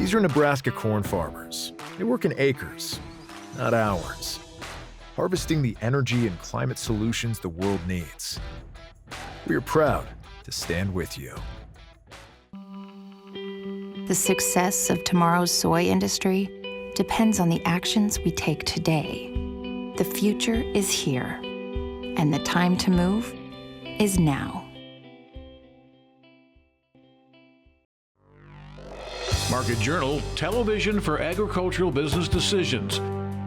These are Nebraska corn farmers. They work in acres, not hours, harvesting the energy and climate solutions the world needs. We are proud to stand with you. The success of tomorrow's soy industry depends on the actions we take today. The future is here, and the time to move is now. Market Journal Television for Agricultural Business Decisions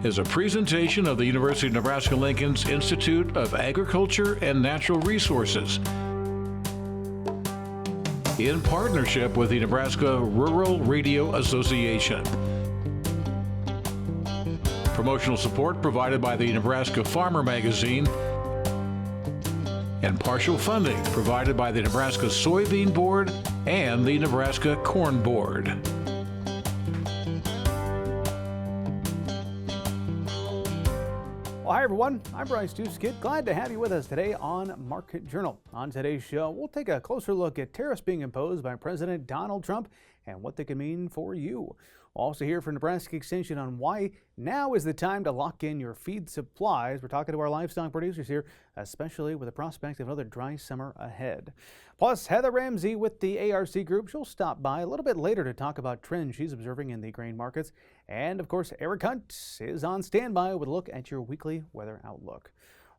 is a presentation of the University of Nebraska-Lincoln's Institute of Agriculture and Natural Resources in partnership with the Nebraska Rural Radio Association. Promotional support provided by the Nebraska Farmer Magazine and partial funding provided by the Nebraska Soybean Board and the Nebraska Corn Board. Well, hi everyone, I'm Bryce Duskid. Glad to have you with us today on Market Journal. On today's show, we'll take a closer look at tariffs being imposed by President Donald Trump and what they can mean for you. We'll also hear from Nebraska Extension on why now is the time to lock in your feed supplies. We're talking to our livestock producers here, especially with the prospect of another dry summer ahead. Plus, Heather Ramsey with the ARC Group. She'll stop by a little bit later to talk about trends she's observing in the grain markets. And of course, Eric Hunt is on standby with a look at your weekly weather outlook.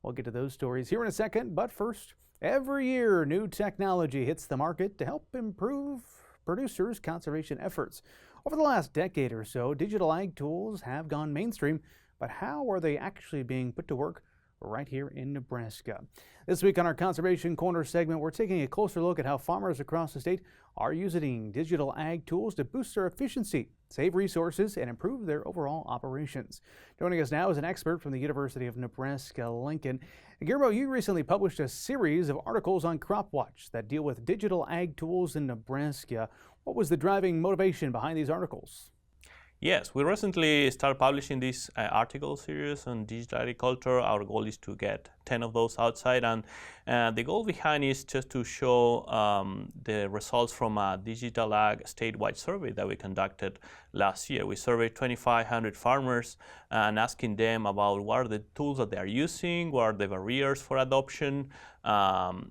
We'll get to those stories here in a second, but first, every year new technology hits the market to help improve producers' conservation efforts. Over the last decade or so, digital ag tools have gone mainstream, but how are they actually being put to work right here in Nebraska? This week on our Conservation Corner segment, we're taking a closer look at how farmers across the state are using digital ag tools to boost their efficiency, save resources, and improve their overall operations. Joining us now is an expert from the University of Nebraska-Lincoln. Guillermo, you recently published a series of articles on Crop Watch that deal with digital ag tools in Nebraska. What was the driving motivation behind these articles? Yes, we recently started publishing this article series on digital agriculture. Our goal is to get 10 of those outside, and the goal behind is just to show the results from a digital ag statewide survey that we conducted last year. We surveyed 2,500 farmers and asking them about what are the tools that they are using, what are the barriers for adoption,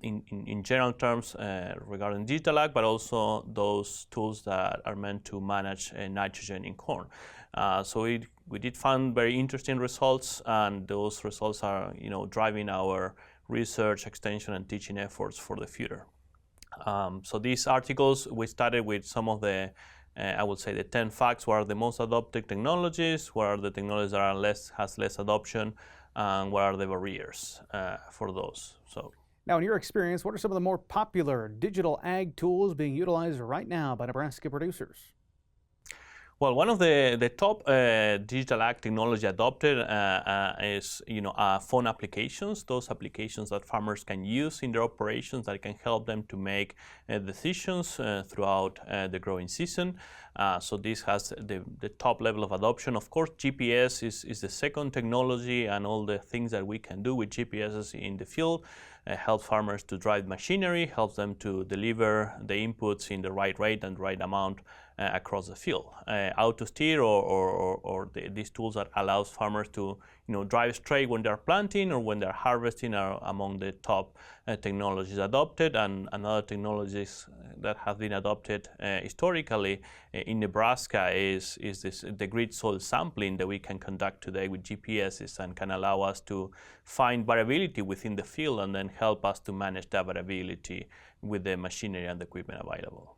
in general terms regarding digital ag, but also those tools that are meant to manage nitrogen in corn. So we did find very interesting results, and those results are driving our research, extension, and teaching efforts for the future. So these articles, we started with some of the I would say the 10 facts. What are the most adopted technologies? What are the technologies that are has less adoption? And what are the barriers for those? So. Now, in your experience, what are some of the more popular digital ag tools being utilized right now by Nebraska producers? Well, one of the top digital ag technology adopted is phone applications. Those applications that farmers can use in their operations that can help them to make decisions throughout the growing season. So this has the top level of adoption. Of course, GPS is the second technology, and all the things that we can do with GPSs in the field help farmers to drive machinery, helps them to deliver the inputs in the right rate and right amount across the field. Auto steer or these tools that allows farmers to drive straight when they're planting or when they're harvesting are among the top technologies adopted. And other technologies that have been adopted historically in Nebraska is the grid soil sampling that we can conduct today with GPSs and can allow us to find variability within the field and then help us to manage that variability with the machinery and the equipment available.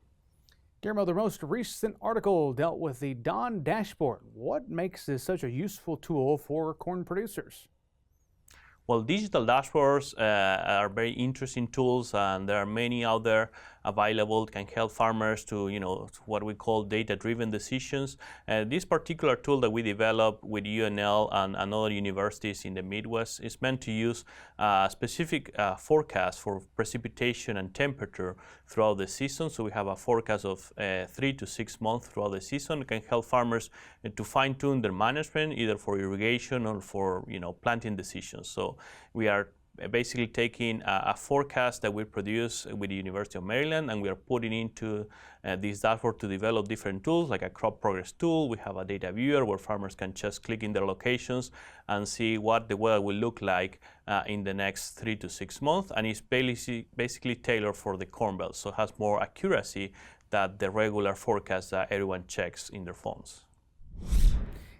Guillermo, the most recent article dealt with the Dawn dashboard. What makes this such a useful tool for corn producers? Well, digital dashboards are very interesting tools, and there are many out there available. Can help farmers to, what we call data-driven decisions. This particular tool that we developed with UNL and other universities in the Midwest is meant to use specific forecast for precipitation and temperature throughout the season. So we have a forecast of 3 to 6 months throughout the season. It can help farmers to fine-tune their management, either for irrigation or for planting decisions. So we are basically taking a forecast that we produce with the University of Maryland, and we are putting into this dashboard to develop different tools like a crop progress tool. We have a data viewer where farmers can just click in their locations and see what the weather will look like in the next 3 to 6 months, and it's basically tailored for the Corn Belt, so it has more accuracy than the regular forecast that everyone checks in their phones.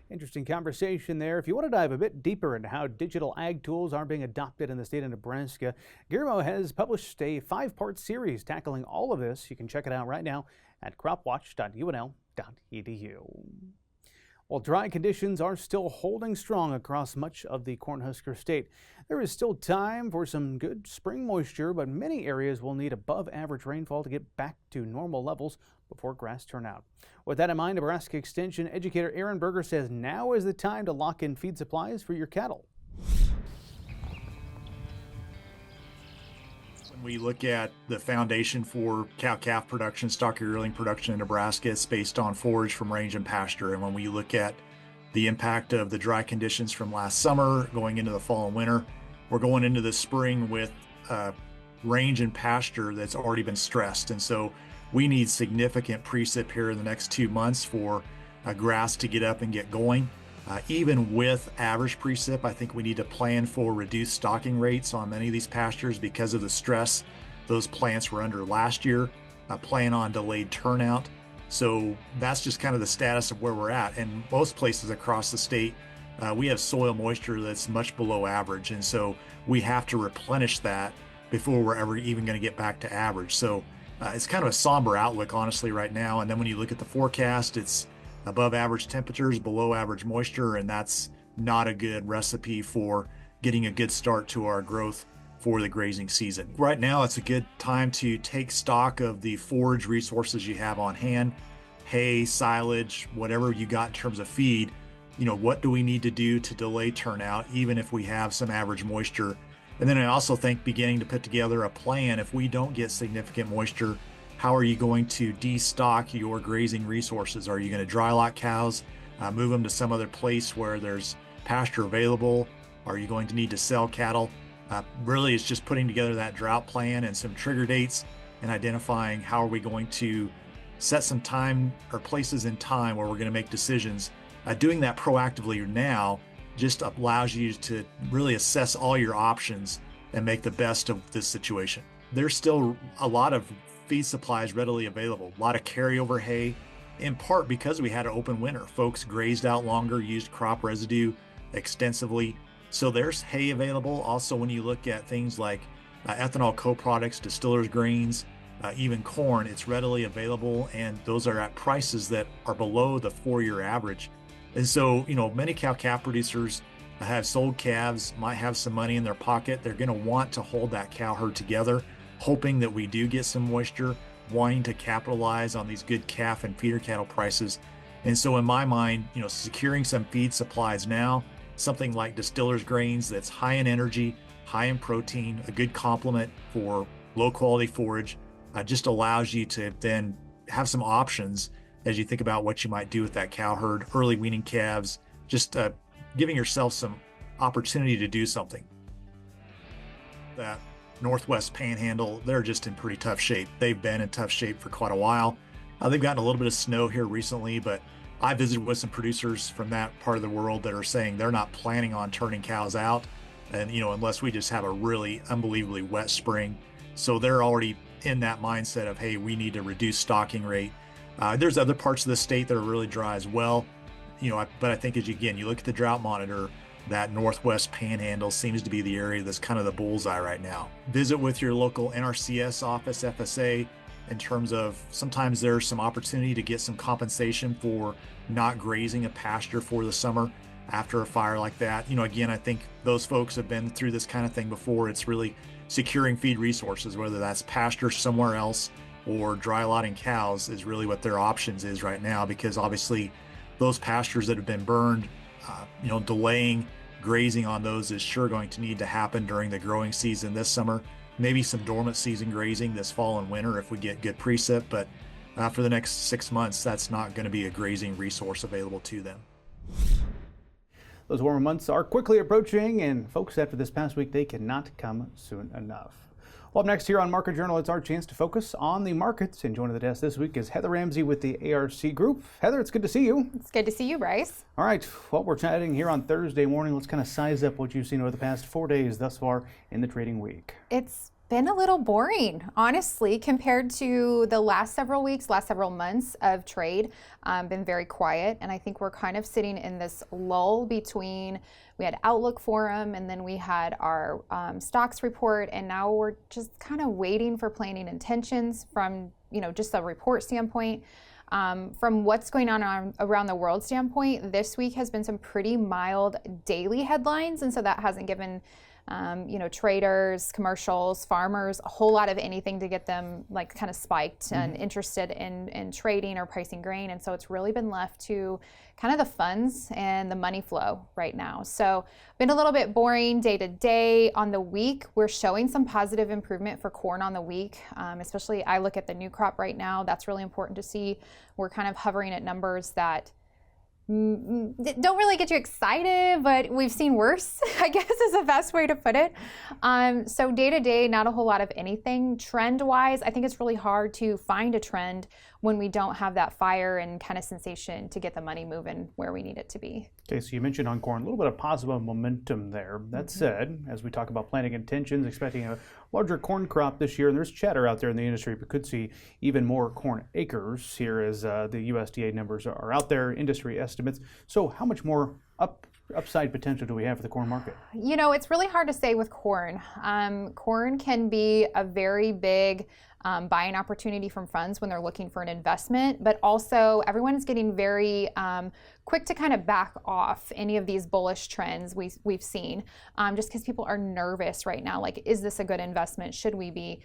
Interesting conversation there. If you want to dive a bit deeper into how digital ag tools are being adopted in the state of Nebraska, Guillermo has published a 5-part series tackling all of this. You can check it out right now at cropwatch.unl.edu. While dry conditions are still holding strong across much of the Cornhusker state, there is still time for some good spring moisture, but many areas will need above average rainfall to get back to normal levels before grass turnout. With that in mind, Nebraska Extension Educator Berger says now is the time to lock in feed supplies for your cattle. When we look at the foundation for cow-calf production, stock yearling production in Nebraska, it's based on forage from range and pasture. And when we look at the impact of the dry conditions from last summer going into the fall and winter, we're going into the spring with range and pasture that's already been stressed. And so we need significant precip here in the next 2 months for grass to get up and get going. Even with average precip, I think we need to plan for reduced stocking rates on many of these pastures because of the stress those plants were under last year. Plan on delayed turnout. So that's just kind of the status of where we're at. And most places across the state, we have soil moisture that's much below average. And so we have to replenish that before we're ever even going to get back to average. So it's kind of a somber outlook, honestly, right now. And then when you look at the forecast, it's above average temperatures, below average moisture, and that's not a good recipe for getting a good start to our growth for the grazing season. Right now, it's a good time to take stock of the forage resources you have on hand, hay, silage, whatever you got in terms of feed. You know, what do we need to do to delay turnout, even if we have some average moisture? And then I also think beginning to put together a plan, if we don't get significant moisture, how are you going to destock your grazing resources? Are you going to dry lot cows, move them to some other place where there's pasture available? Are you going to need to sell cattle? Really, it's just putting together that drought plan and some trigger dates and identifying how are we going to set some time or places in time where we're going to make decisions. Doing that proactively now just allows you to really assess all your options and make the best of this situation. There's still a lot of feed supplies readily available, a lot of carryover hay, in part because we had an open winter. Folks grazed out longer, used crop residue extensively. So there's hay available. Also, when you look at things like ethanol co-products, distillers grains, even corn, it's readily available, and those are at prices that are below the 4-year average. And so, you know, many cow-calf producers have sold calves, might have some money in their pocket. They're going to want to hold that cow herd together, hoping that we do get some moisture, wanting to capitalize on these good calf and feeder cattle prices. And so in my mind, you know, securing some feed supplies now, something like distillers grains that's high in energy, high in protein, a good complement for low quality forage, just allows you to then have some options as you think about what you might do with that cow herd, early weaning calves, just giving yourself some opportunity to do something. That Northwest Panhandle, they're just in pretty tough shape. They've been in tough shape for quite a while. They've gotten a little bit of snow here recently, but I visited with some producers from that part of the world that are saying they're not planning on turning cows out, and you know, unless we just have a really unbelievably wet spring. So they're already in that mindset of, hey, we need to reduce stocking rate. There's other parts of the state that are really dry as well, you know, but I think as you look at the drought monitor, that Northwest Panhandle seems to be the area that's kind of the bullseye right now. Visit with your local NRCS office, FSA, in terms of sometimes there's some opportunity to get some compensation for not grazing a pasture for the summer after a fire like that. You know, again, I think those folks have been through this kind of thing before. It's really securing feed resources, whether that's pasture somewhere else or dry lotting cows is really what their options is right now, because obviously those pastures that have been burned, you know, delaying grazing on those is sure going to need to happen during the growing season this summer. Maybe some dormant season grazing this fall and winter if we get good precip, but for the next 6 months, that's not going to be a grazing resource available to them. Those warmer months are quickly approaching, and folks, after this past week, they cannot come soon enough. Well, up next here on Market Journal, it's our chance to focus on the markets. And joining the desk this week is Heather Ramsey with the ARC Group. Heather, it's good to see you. It's good to see you, Bryce. All right, well, we're chatting here on Thursday morning. Let's kind of size up what you've seen over the past 4 days thus far in the trading week. It's been a little boring, honestly, compared to the last several weeks, last several months of trade. Been very quiet, and I think we're kind of sitting in this lull between, we had Outlook Forum, and then we had our stocks report, and now we're just kind of waiting for planning intentions from, just a report standpoint. From what's going on around the world standpoint, this week has been some pretty mild daily headlines, and so that hasn't given traders, commercials, farmers, a whole lot of anything to get them like kind of spiked and interested in trading or pricing grain. And so it's really been left to kind of the funds and the money flow right now. So been a little bit boring day to day. On the week, we're showing some positive improvement for corn on the week, especially I look at the new crop right now. That's really important to see. We're kind of hovering at numbers that don't really get you excited, but we've seen worse, I guess is the best way to put it. So day to day, not a whole lot of anything. Trend wise, I think it's really hard to find a trend when we don't have that fire and kind of sensation to get the money moving where we need it to be. Okay, so you mentioned on corn, a little bit of positive momentum there. That said, as we talk about planting intentions, expecting a larger corn crop this year, and there's chatter out there in the industry, we could see even more corn acres here as the USDA numbers are out there, industry estimates. So how much more upside potential do we have for the corn market? It's really hard to say with corn. Corn can be a very big buying opportunity from funds when they're looking for an investment, but also everyone is getting very quick to kind of back off any of these bullish trends we've seen, just because people are nervous right now. Like, is this a good investment? Should we be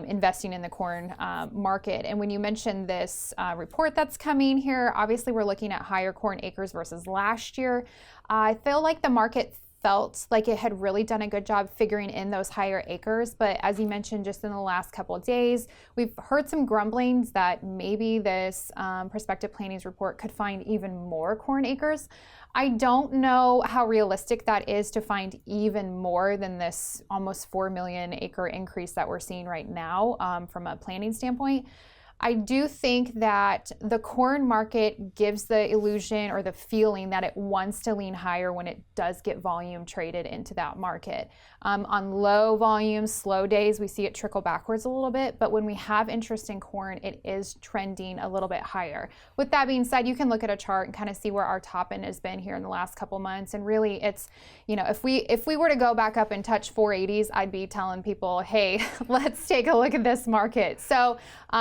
investing in the corn market? And when you mentioned this report that's coming here, obviously we're looking at higher corn acres versus last year. I feel like the market felt like it had really done a good job figuring in those higher acres. But as you mentioned, just in the last couple of days, we've heard some grumblings that maybe this prospective plantings report could find even more corn acres. I don't know how realistic that is to find even more than this almost 4 million acre increase that we're seeing right now from a planting standpoint. I do think that the corn market gives the illusion or the feeling that it wants to lean higher when it does get volume traded into that market. On low volume, slow days, we see it trickle backwards a little bit, but when we have interest in corn, it is trending a little bit higher. With that being said, you can look at a chart and kind of see where our top end has been here in the last couple months, and really it's, if we were to go back up and touch 480s, I'd be telling people, hey, let's take a look at this market. So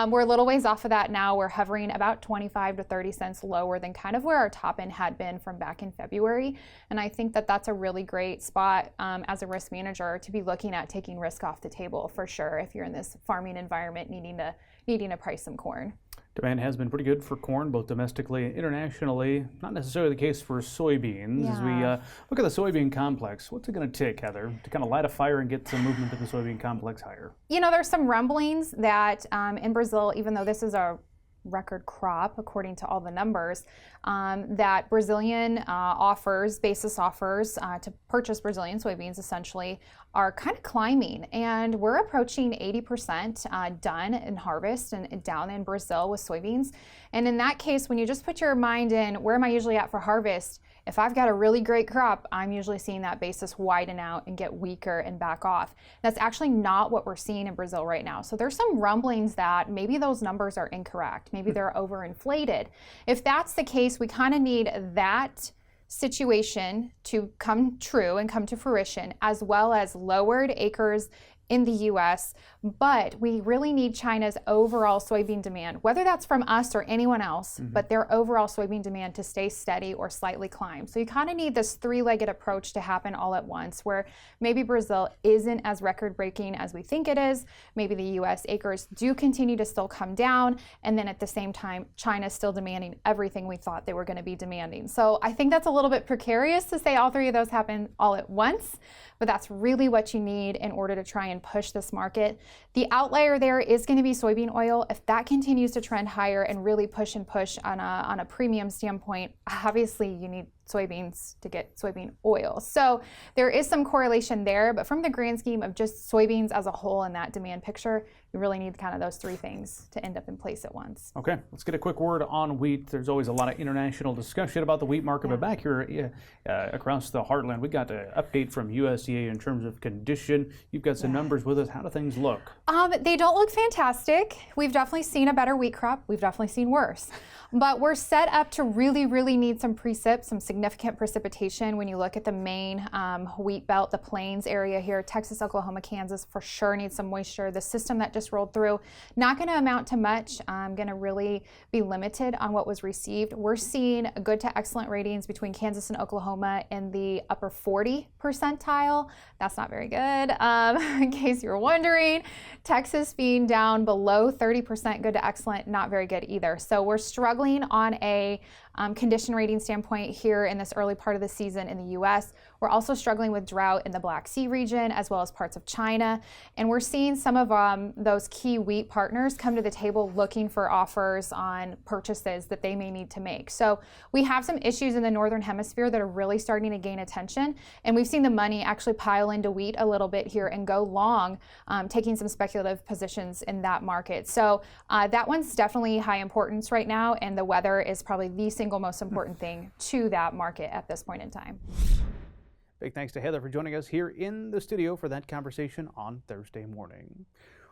we're a little ways off of that now. We're hovering about 25 to 30 cents lower than kind of where our top end had been from back in February. And I think that that's a really great spot as a risk manager to be looking at taking risk off the table for sure if you're in this farming environment needing to price some corn. Demand has been pretty good for corn, both domestically and internationally. Not necessarily the case for soybeans. As we look at the soybean complex, what's it going to take, Heather, to kind of light a fire and get some movement to the soybean complex higher? There's some rumblings that in Brazil, even though this is a record crop according to all the numbers, that Brazilian basis offers to purchase Brazilian soybeans essentially are kind of climbing, and we're approaching 80% done in harvest and down in Brazil with soybeans. And in that case, when you just put your mind in, where am I usually at for harvest? If I've got a really great crop, I'm usually seeing that basis widen out and get weaker and back off. That's actually not what we're seeing in Brazil right now. So there's some rumblings that maybe those numbers are incorrect. Maybe they're overinflated. If that's the case, we kind of need that situation to come true and come to fruition, as well as lowered acres in the US, but we really need China's overall soybean demand, whether that's from us or anyone else, but their overall soybean demand to stay steady or slightly climb. So you kind of need this three-legged approach to happen all at once, where maybe Brazil isn't as record-breaking as we think it is, maybe the US acres do continue to still come down, and then at the same time, China's still demanding everything we thought they were going to be demanding. So I think that's a little bit precarious to say all three of those happen all at once, but that's really what you need in order to try and push this market. The outlier there is going to be soybean oil. If that continues to trend higher and really push on a premium standpoint, obviously you need soybeans to get soybean oil. So there is some correlation there, but from the grand scheme of just soybeans as a whole in that demand picture, you really need kind of those three things to end up in place at once. Okay, let's get a quick word on wheat. There's always a lot of international discussion about the wheat market, but back here across the heartland, we got an update from USDA in terms of condition. You've got some numbers with us. How do things look? They don't look fantastic. We've definitely seen a better wheat crop. We've definitely seen worse. But we're set up to really need some precip, some significant precipitation when you look at the main wheat belt, the plains area here. Texas, Oklahoma, Kansas for sure needs some moisture. The system that just rolled through, not going to amount to much. Going to really be limited on what was received. We're seeing good to excellent ratings between Kansas and Oklahoma in the upper 40 percentile. That's not very good, in case you're wondering. Texas being down below 30% good to excellent, not very good either. So we're struggling on a condition rating standpoint here in this early part of the season in the U.S. We're also struggling with drought in the Black Sea region as well as parts of China. And we're seeing some of those key wheat partners come to the table looking for offers on purchases that they may need to make. So we have some issues in the Northern Hemisphere that are really starting to gain attention. And we've seen the money actually pile into wheat a little bit here and go long, taking some speculative positions in that market. So that one's definitely high importance right now. And the weather is probably the single most important thing to that market at this point in time. Big thanks to Heather for joining us here in the studio for that conversation on Thursday morning.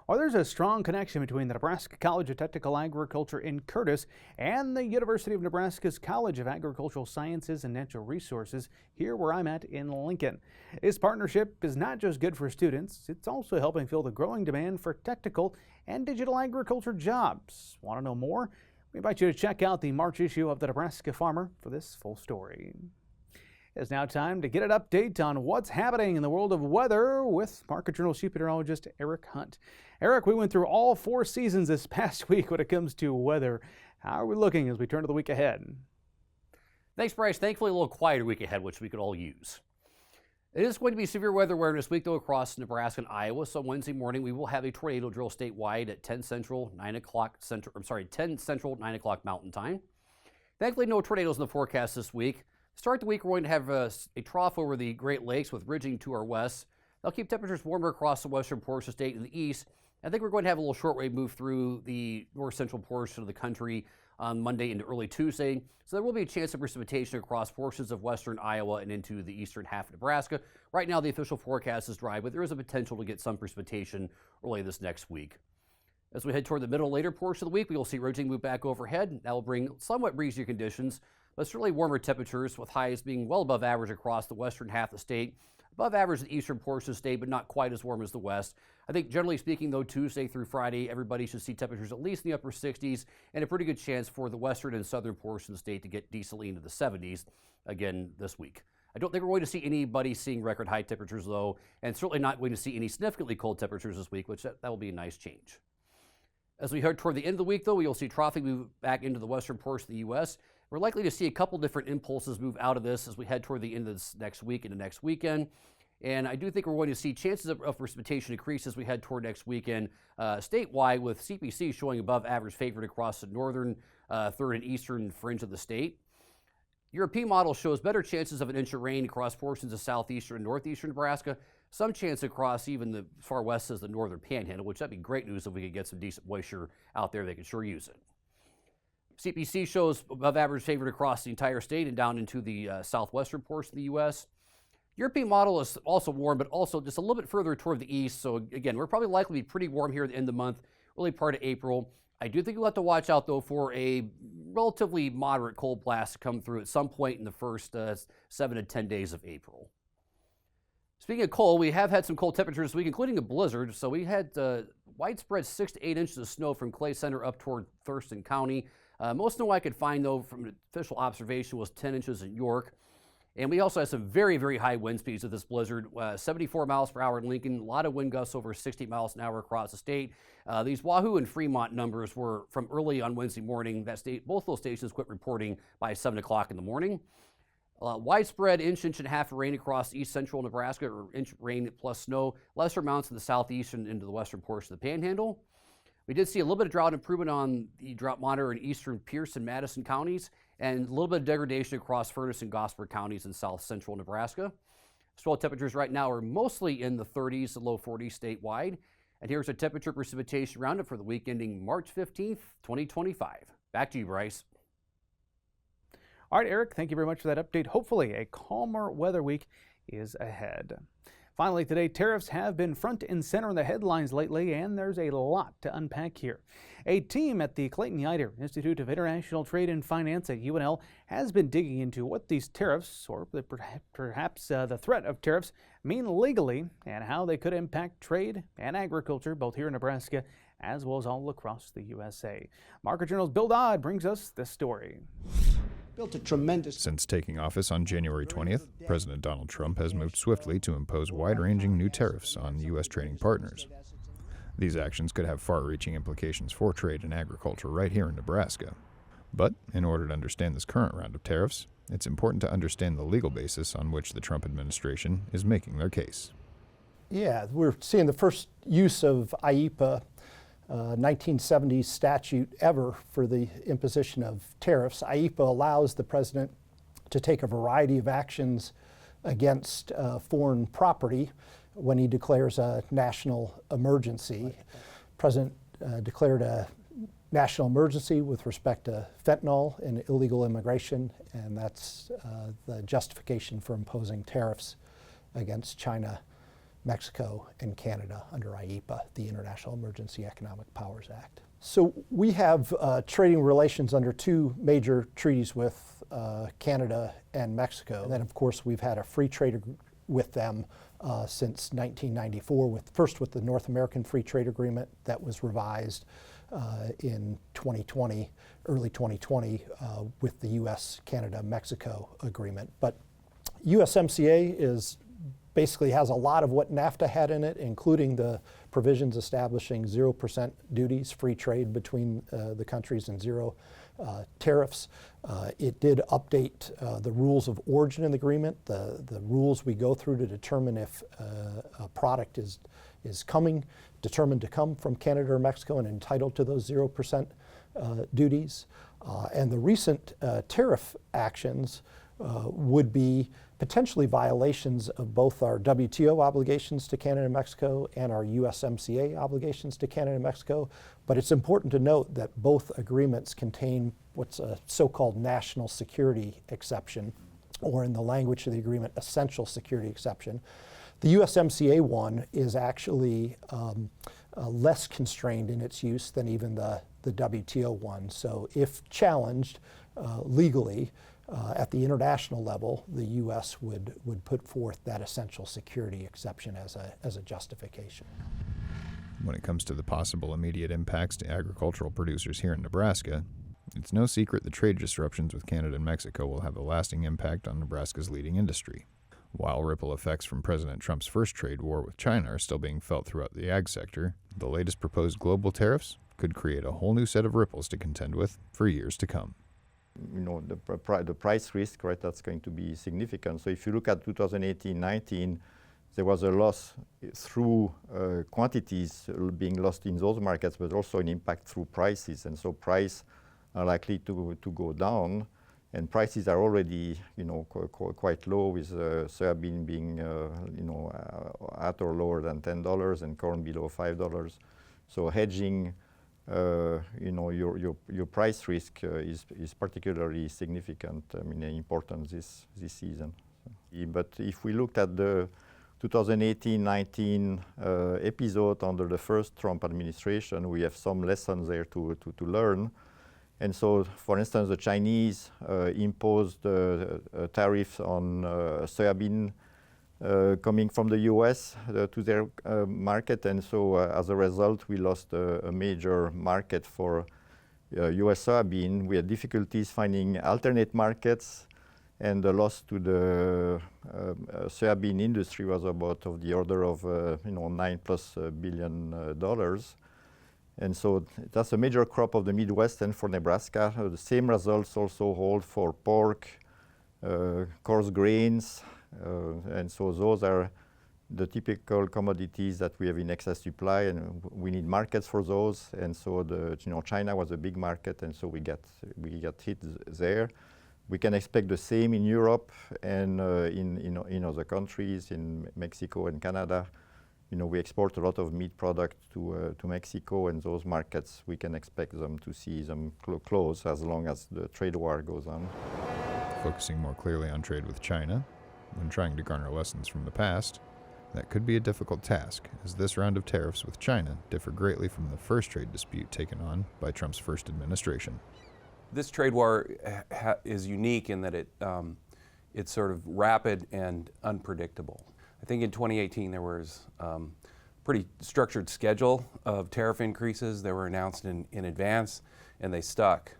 Well, there's a strong connection between the Nebraska College of Technical Agriculture in Curtis and the University of Nebraska's College of Agricultural Sciences and Natural Resources here where I'm at in Lincoln. This partnership is not just good for students, it's also helping fill the growing demand for technical and digital agriculture jobs. Want to know more? We invite you to check out the March issue of the Nebraska Farmer for this full story. It's now time to get an update on what's happening in the world of weather with Market Journal Chief Meteorologist Eric Hunt. Eric, we went through all 4 seasons this past week when it comes to weather. How are we looking as we turn to the week ahead? Thanks, Bryce. Thankfully, a little quieter week ahead, which we could all use. It is going to be severe weather awareness week, though, across Nebraska and Iowa. So Wednesday morning, we will have a tornado drill statewide at 10 Central, 9 o'clock Central. 10 Central, 9 o'clock Mountain Time. Thankfully, no tornadoes in the forecast this week. Start the week, we're going to have a trough over the Great Lakes with ridging to our west. They'll keep temperatures warmer across the western portion of the state and the east. I think we're going to have a little shortwave move through the north central portion of the country on Monday into early Tuesday. So there will be a chance of precipitation across portions of western Iowa and into the eastern half of Nebraska. Right now, the official forecast is dry, but there is a potential to get some precipitation early this next week. As we head toward the middle later portion of the week, we will see ridging move back overhead. That will bring somewhat breezier conditions, but certainly warmer temperatures with highs being well above average across the western half of the state. Above average in the eastern portion of the state, but not quite as warm as the west. I think generally speaking, though, Tuesday through Friday, everybody should see temperatures at least in the upper 60s and a pretty good chance for the western and southern portion of the state to get decently into the 70s again this week. I don't think we're going to see anybody seeing record high temperatures, though, and certainly not going to see any significantly cold temperatures this week, which that will be a nice change. As we head toward the end of the week, though, we will see troughing move back into the western portion of the U.S. We're likely to see a couple different impulses move out of this as we head toward the end of this next week into next weekend. And I do think we're going to see chances of precipitation increase as we head toward next weekend statewide, with CPC showing above average favorite across the northern, third, and eastern fringe of the state. European model shows better chances of an inch of rain across portions of southeastern and northeastern Nebraska. Some chance across even the far west as the northern panhandle, which that'd be great news if we could get some decent moisture out there. They could sure use it. CPC shows above average favorite across the entire state and down into the southwestern portion of the U.S. European model is also warm, but also just a little bit further toward the east. So again, we're probably likely to be pretty warm here at the end of the month, early part of April. I do think we'll have to watch out, though, for a relatively moderate cold blast to come through at some point in the first 7 to 10 days of April. Speaking of cold, we have had some cold temperatures this week, including a blizzard. So we had widespread 6 to 8 inches of snow from Clay Center up toward Thurston County. Most snow I could find, though, from official observation was 10 inches in York. And we also had some very, very high wind speeds with this blizzard, 74 miles per hour in Lincoln, a lot of wind gusts over 60 miles an hour across the state. These Wahoo and Fremont numbers were from early on Wednesday morning. Both those stations quit reporting by 7 o'clock in the morning. Widespread inch and a half of rain across east central Nebraska, or inch rain plus snow, lesser amounts in the southeast and into the western portion of the panhandle. We did see a little bit of drought improvement on the drought monitor in eastern Pierce and Madison counties, and a little bit of degradation across Furnace and Gosford counties in south central Nebraska. Soil temperatures right now are mostly in the 30s to low 40s statewide. And here's a temperature precipitation roundup for the week ending March 15th, 2025. Back to you, Bryce. All right, Eric, thank you very much for that update. Hopefully a calmer weather week is ahead. Finally today, tariffs have been front and center in the headlines lately, and there's a lot to unpack here. A team at the Clayton-Yeutter Institute of International Trade and Finance at UNL has been digging into what these tariffs, or perhaps the threat of tariffs, mean legally and how they could impact trade and agriculture both here in Nebraska as well as all across the USA. Market Journal's Bill Dodd brings us this story. Since taking office on January 20th, President Donald Trump has moved swiftly to impose wide-ranging new tariffs on U.S. trading partners. These actions could have far-reaching implications for trade and agriculture right here in Nebraska. But in order to understand this current round of tariffs, it's important to understand the legal basis on which the Trump administration is making their case. Yeah, we're seeing the first use of IEEPA 1970s statute ever for the imposition of tariffs. IEEPA allows the president to take a variety of actions against foreign property when he declares a national emergency. The president declared a national emergency with respect to fentanyl and illegal immigration, and that's the justification for imposing tariffs against China, Mexico, and Canada under IEEPA, the International Emergency Economic Powers Act. So we have trading relations under two major treaties with Canada and Mexico. And then, of course, we've had a free trade with them since 1994, first with the North American Free Trade Agreement that was revised in 2020, early 2020, with the U.S.-Canada-Mexico agreement. But USMCA basically has a lot of what NAFTA had in it, including the provisions establishing 0% duties, free trade between the countries, and zero tariffs. It did update the rules of origin in the agreement, the rules we go through to determine if a product is determined to come from Canada or Mexico and entitled to those 0% duties. And the recent tariff actions would be potentially violations of both our WTO obligations to Canada and Mexico and our USMCA obligations to Canada and Mexico. But it's important to note that both agreements contain what's a so-called national security exception, or in the language of the agreement, essential security exception. The USMCA one is actually less constrained in its use than even the WTO one. So if challenged legally, at the international level, the U.S. would put forth that essential security exception as a justification. When it comes to the possible immediate impacts to agricultural producers here in Nebraska, it's no secret that trade disruptions with Canada and Mexico will have a lasting impact on Nebraska's leading industry. While ripple effects from President Trump's first trade war with China are still being felt throughout the ag sector, the latest proposed global tariffs could create a whole new set of ripples to contend with for years to come. You know, the price risk, right, that's going to be significant. So if you look at 2018-19, there was a loss through quantities being lost in those markets, but also an impact through prices. And so prices are likely to go down. And prices are already, you know, quite low, with soybean being, you know, at or lower than $10 and corn below $5. So hedging, you know, your price risk is particularly significant. I mean, important this season. But if we looked at the 2018-19 episode under the first Trump administration, we have some lessons there to learn. And so, for instance, the Chinese imposed tariffs on soybean coming from the U.S. To their market, and so as a result, we lost a major market for U.S. soybean. We had difficulties finding alternate markets, and the loss to the soybean industry was about of the order of you know, $9+ billion. And so that's a major crop of the Midwest and for Nebraska. The same results also hold for pork, coarse grains, and so those are the typical commodities that we have in excess supply, and we need markets for those. And so China was a big market, and so we got hit there. We can expect the same in Europe and in other countries, in Mexico and Canada. We export a lot of meat product to Mexico, and those markets, we can expect them to see them close as long as the trade war goes on. Focusing more clearly on trade with China, when trying to garner lessons from the past, that could be a difficult task, as this round of tariffs with China differ greatly from the first trade dispute taken on by Trump's first administration. This trade war is unique in that it's sort of rapid and unpredictable. I think in 2018 there was a pretty structured schedule of tariff increases that were announced in advance, and they stuck.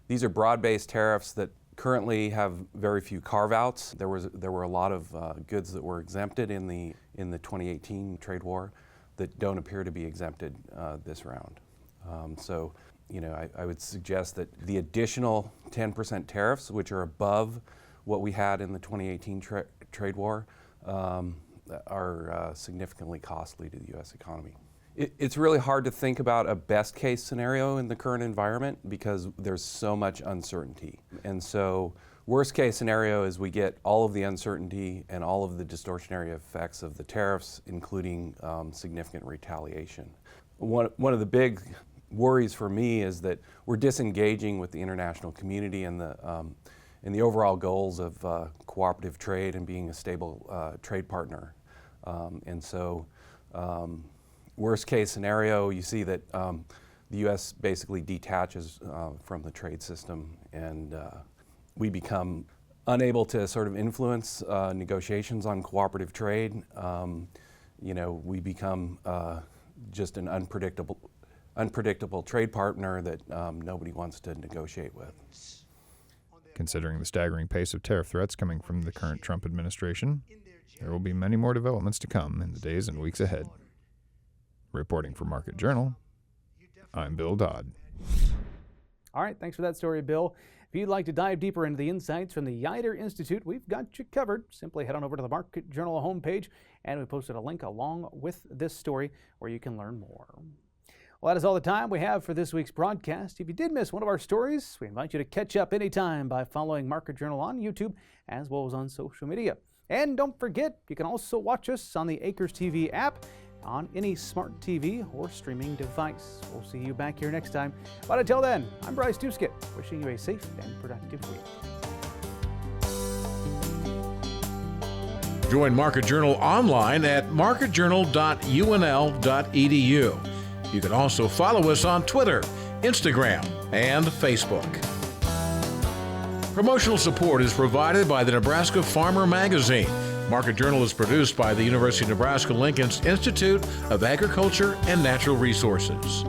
These are broad-based tariffs that currently have very few carve-outs. There were a lot of goods that were exempted in the 2018 trade war that don't appear to be exempted this round. So, I would suggest that the additional 10% tariffs, which are above what we had in the 2018 trade war, are significantly costly to the U.S. economy. It's really hard to think about a best case scenario in the current environment because there's so much uncertainty. And so worst case scenario is we get all of the uncertainty and all of the distortionary effects of the tariffs, including significant retaliation. One of the big worries for me is that we're disengaging with the international community and the overall goals of cooperative trade and being a stable trade partner. And so worst case scenario, you see that the U.S. basically detaches from the trade system, and we become unable to sort of influence negotiations on cooperative trade. We become just an unpredictable trade partner that nobody wants to negotiate with. Considering the staggering pace of tariff threats coming from the current Trump administration, there will be many more developments to come in the days and weeks ahead. Reporting for Market Journal, I'm Bill Dodd. All right, thanks for that story, Bill. If you'd like to dive deeper into the insights from the Yeater Institute, we've got you covered. Simply head on over to the Market Journal homepage, and we posted a link along with this story where you can learn more. Well, that is all the time we have for this week's broadcast. If you did miss one of our stories, we invite you to catch up anytime by following Market Journal on YouTube as well as on social media. And don't forget, you can also watch us on the Acres TV app on any smart TV or streaming device. We'll see you back here next time. But until then, I'm Bryce Duskett, wishing you a safe and productive week. Join Market Journal online at marketjournal.unl.edu. You can also follow us on Twitter, Instagram, and Facebook. Promotional support is provided by the Nebraska Farmer Magazine. Market Journal is produced by the University of Nebraska-Lincoln's Institute of Agriculture and Natural Resources.